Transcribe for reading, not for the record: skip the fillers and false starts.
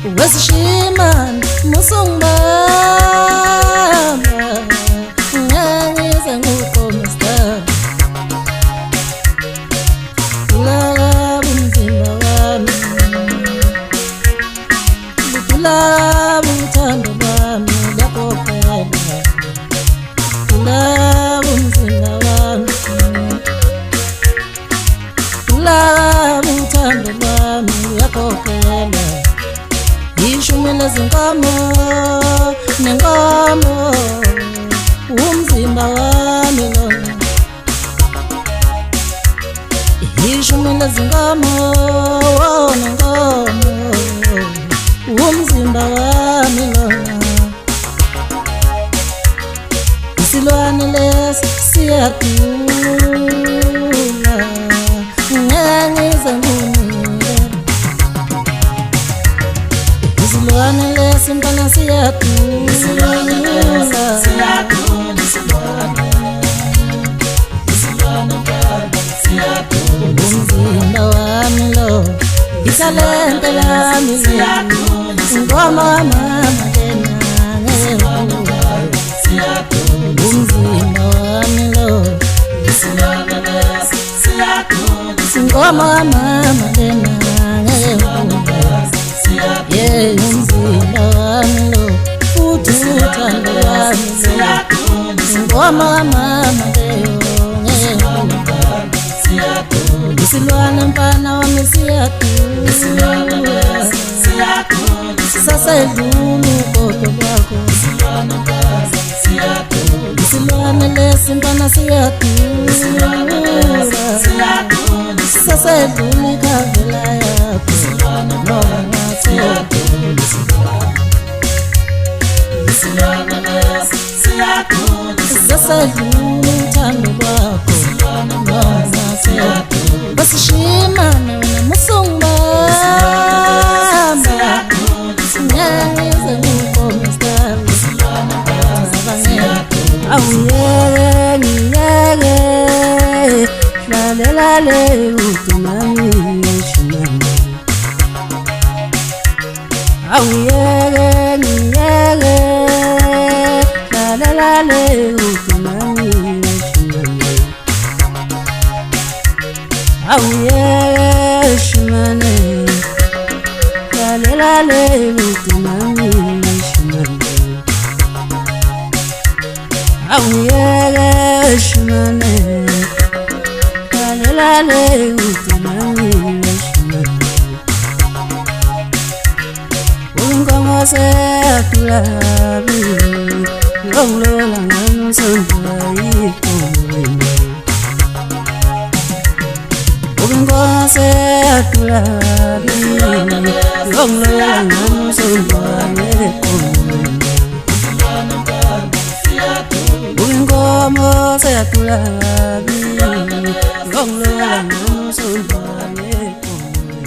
Wesishiman musungba ngangeza ngukomesta Love umzimba wami Love uthando lwami lyakophela Love umzimba wami Love uthando lwami lyakophela Ishumi lezinkomo nenkomo umzimba wami lona Ishumi lezinkomo nenkomo umzimba wami lona Isilwane lesi siyadula ngangize ngunile Isilwane lesi mfana siyadula Isilwane mfana siyadula umzimba wami lo Italente lami ngoma mama lena umzimba wami lo ngoma mama lena yeah umzimba wami lo futhi uthando lwami ngoma mama lena Isilwane mfana wami siyadula Sasedlula ugodo lwakho Isilwane lesi mfana siyadula Sasedlula ikhavela yakho Noma ngathula Sasedlula uthando lwakho Noma ngathula Basishimane wena musungba Ngangeze ngukomesta Awuyeke ngiyeke Lalelale utumani shumane Awuyeke ngiyeke Lalelale utumani shumane Awuyeke shumane Lalelale utumani shumane Awuyeke shumane Lalelale utumani shumane Ungongo seyadulabi Ngonglola nganosondla ikomwene Ungongo seyadulabi Ngonglola nganosondla ikomwene Ungongo seyadulabi Ngonglola nganosondla ikomwene